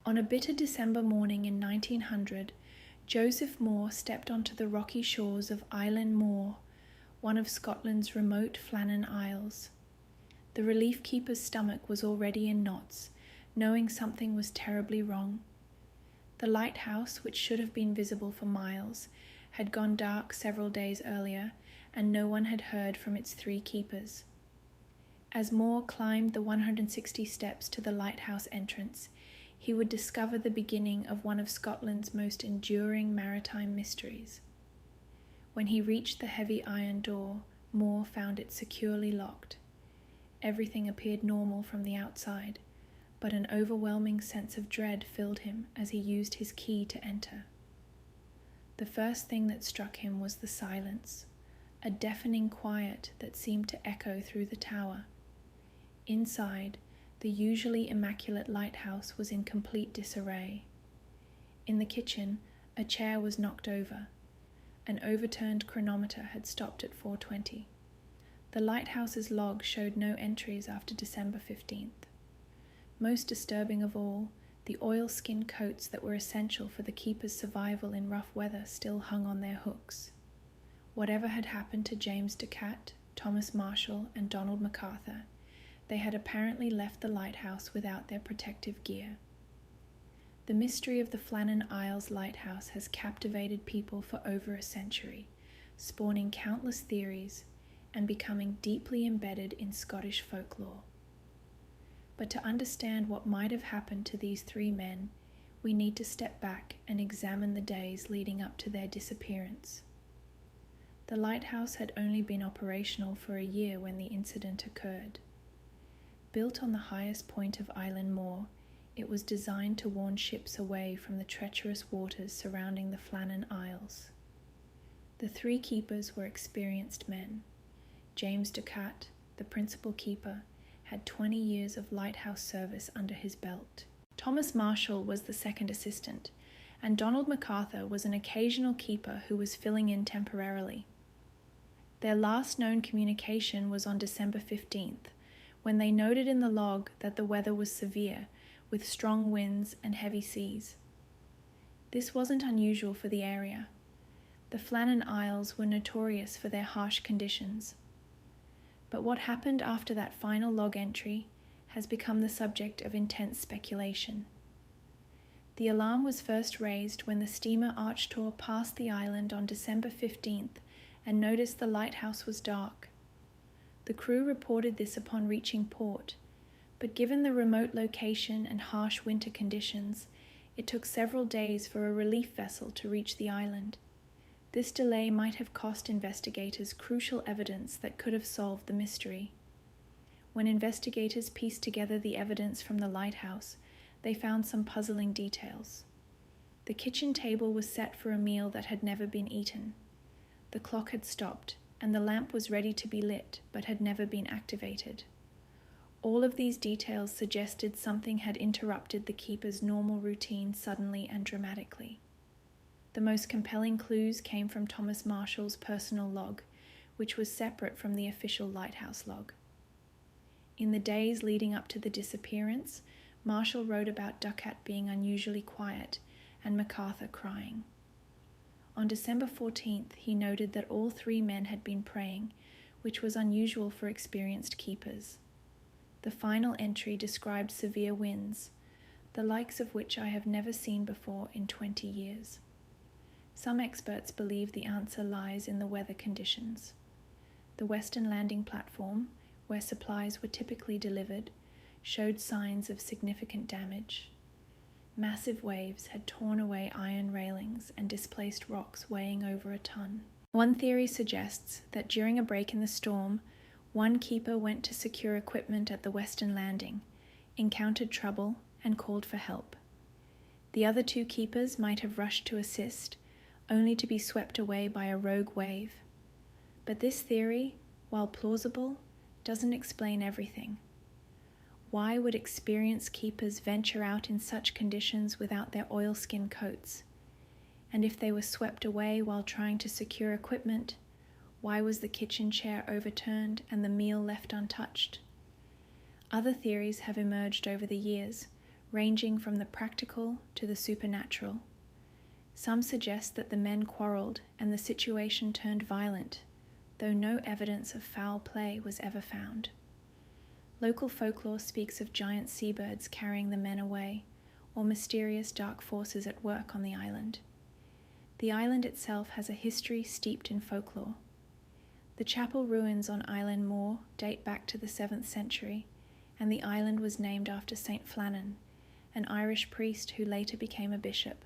On a bitter December morning in 1900, Joseph Moore stepped onto the rocky shores of Island Moor, one of Scotland's remote Flannan Isles. The relief keeper's stomach was already in knots, knowing something was terribly wrong. The lighthouse, which should have been visible for miles, had gone dark several days earlier, and no one had heard from its 3 keepers. As Moore climbed the 160 steps to the lighthouse entrance, he would discover the beginning of one of Scotland's most enduring maritime mysteries. When he reached the heavy iron door, Moore found it securely locked. Everything appeared normal from the outside, but an overwhelming sense of dread filled him as he used his key to enter. The first thing that struck him was the silence, a deafening quiet that seemed to echo through the tower. Inside, the usually immaculate lighthouse was in complete disarray. In the kitchen, a chair was knocked over. An overturned chronometer had stopped at 4:20. The lighthouse's log showed no entries after December 15th. Most disturbing of all, the oilskin coats that were essential for the keeper's survival in rough weather still hung on their hooks. Whatever had happened to James Ducat, Thomas Marshall, and Donald MacArthur, they had apparently left the lighthouse without their protective gear. The mystery of the Flannan Isles lighthouse has captivated people for over a century, spawning countless theories and becoming deeply embedded in Scottish folklore. But to understand what might have happened to these 3 men, we need to step back and examine the days leading up to their disappearance. The lighthouse had only been operational for a year when the incident occurred. Built on the highest point of Island Moor, it was designed to warn ships away from the treacherous waters surrounding the Flannan Isles. The 3 keepers were experienced men. James Ducat, the principal keeper, had 20 years of lighthouse service under his belt. Thomas Marshall was the second assistant, and Donald MacArthur was an occasional keeper who was filling in temporarily. Their last known communication was on December 15th, when they noted in the log that the weather was severe, with strong winds and heavy seas. This wasn't unusual for the area. The Flannan Isles were notorious for their harsh conditions. But what happened after that final log entry has become the subject of intense speculation. The alarm was first raised when the steamer Archtor passed the island on December 15th and noticed the lighthouse was dark. The crew reported this upon reaching port, but given the remote location and harsh winter conditions, it took several days for a relief vessel to reach the island. This delay might have cost investigators crucial evidence that could have solved the mystery. When investigators pieced together the evidence from the lighthouse, they found some puzzling details. The kitchen table was set for a meal that had never been eaten. The clock had stopped, and the lamp was ready to be lit, but had never been activated. All of these details suggested something had interrupted the keeper's normal routine suddenly and dramatically. The most compelling clues came from Thomas Marshall's personal log, which was separate from the official lighthouse log. In the days leading up to the disappearance, Marshall wrote about Ducat being unusually quiet and MacArthur crying. On December 14th, he noted that all 3 men had been praying, which was unusual for experienced keepers. The final entry described severe winds, the likes of which I have never seen before in 20 years. Some experts believe the answer lies in the weather conditions. The western landing platform, where supplies were typically delivered, showed signs of significant damage. Massive waves had torn away iron railings and displaced rocks weighing over a ton. One theory suggests that during a break in the storm, one keeper went to secure equipment at the western landing, encountered trouble, and called for help. The other 2 keepers might have rushed to assist, only to be swept away by a rogue wave. But this theory, while plausible, doesn't explain everything. Why would experienced keepers venture out in such conditions without their oilskin coats? And if they were swept away while trying to secure equipment, why was the kitchen chair overturned and the meal left untouched? Other theories have emerged over the years, ranging from the practical to the supernatural. Some suggest that the men quarreled and the situation turned violent, though no evidence of foul play was ever found. Local folklore speaks of giant seabirds carrying the men away, or mysterious dark forces at work on the island. The island itself has a history steeped in folklore. The chapel ruins on Island Moor date back to the 7th century, and the island was named after St. Flannan, an Irish priest who later became a bishop.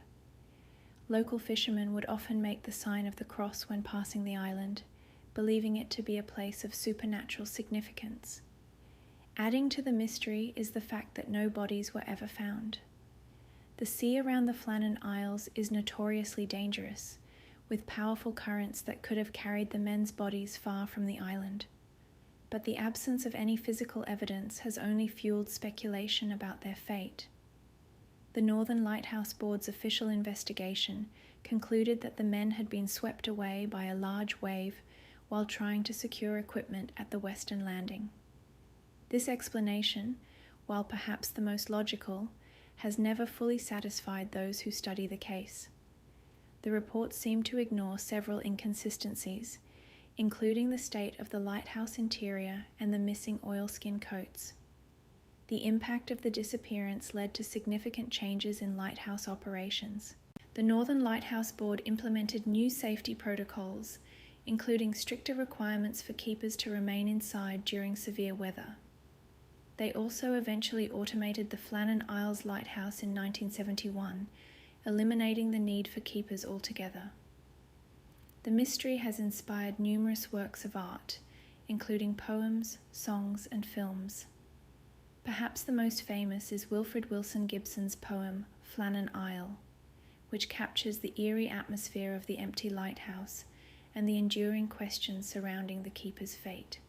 Local fishermen would often make the sign of the cross when passing the island, believing it to be a place of supernatural significance. Adding to the mystery is the fact that no bodies were ever found. The sea around the Flannan Isles is notoriously dangerous, with powerful currents that could have carried the men's bodies far from the island. But the absence of any physical evidence has only fueled speculation about their fate. The Northern Lighthouse Board's official investigation concluded that the men had been swept away by a large wave while trying to secure equipment at the western landing. This explanation, while perhaps the most logical, has never fully satisfied those who study the case. The reports seem to ignore several inconsistencies, including the state of the lighthouse interior and the missing oilskin coats. The impact of the disappearance led to significant changes in lighthouse operations. The Northern Lighthouse Board implemented new safety protocols, including stricter requirements for keepers to remain inside during severe weather. They also eventually automated the Flannan Isles Lighthouse in 1971, eliminating the need for keepers altogether. The mystery has inspired numerous works of art, including poems, songs, and films. Perhaps the most famous is Wilfred Wilson Gibson's poem Flannan Isle, which captures the eerie atmosphere of the empty lighthouse and the enduring questions surrounding the keeper's fate.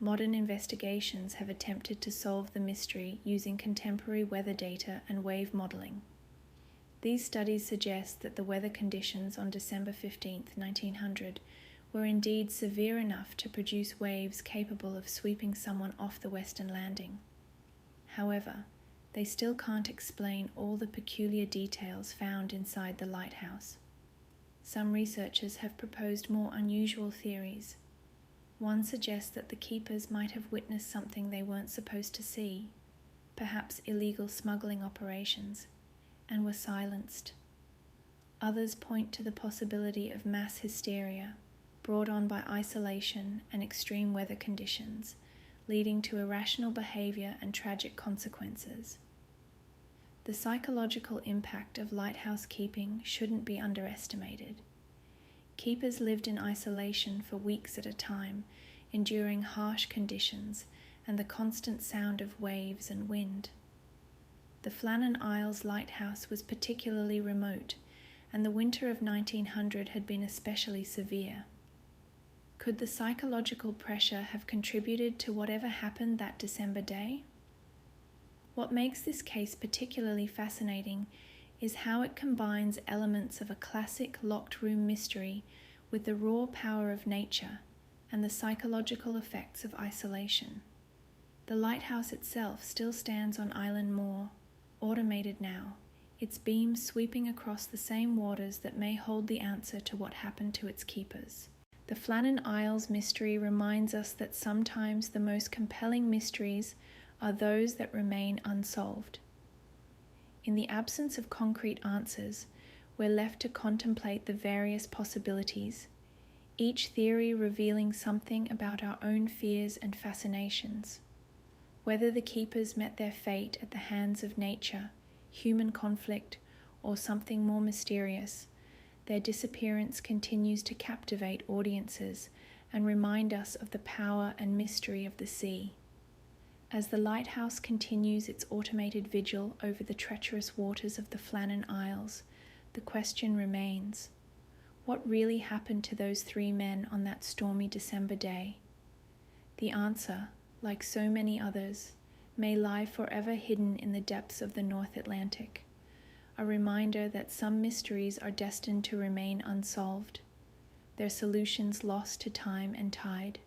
Modern investigations have attempted to solve the mystery using contemporary weather data and wave modelling. These studies suggest that the weather conditions on December 15, 1900, were indeed severe enough to produce waves capable of sweeping someone off the western landing. However, they still can't explain all the peculiar details found inside the lighthouse. Some researchers have proposed more unusual theories. One suggests that the keepers might have witnessed something they weren't supposed to see, perhaps illegal smuggling operations, and were silenced. Others point to the possibility of mass hysteria brought on by isolation and extreme weather conditions, leading to irrational behavior and tragic consequences. The psychological impact of lighthouse keeping shouldn't be underestimated. Keepers lived in isolation for weeks at a time, enduring harsh conditions and the constant sound of waves and wind. The Flannan Isles lighthouse was particularly remote, and the winter of 1900 had been especially severe. Could the psychological pressure have contributed to whatever happened that December day? What makes this case particularly fascinating is how it combines elements of a classic locked room mystery with the raw power of nature and the psychological effects of isolation. The lighthouse itself still stands on Island Moor, automated now, its beams sweeping across the same waters that may hold the answer to what happened to its keepers. The Flannan Isles mystery reminds us that sometimes the most compelling mysteries are those that remain unsolved. In the absence of concrete answers, we're left to contemplate the various possibilities, each theory revealing something about our own fears and fascinations. Whether the keepers met their fate at the hands of nature, human conflict, or something more mysterious, their disappearance continues to captivate audiences and remind us of the power and mystery of the sea. As the lighthouse continues its automated vigil over the treacherous waters of the Flannan Isles, the question remains: what really happened to those 3 men on that stormy December day? The answer, like so many others, may lie forever hidden in the depths of the North Atlantic, a reminder that some mysteries are destined to remain unsolved, their solutions lost to time and tide.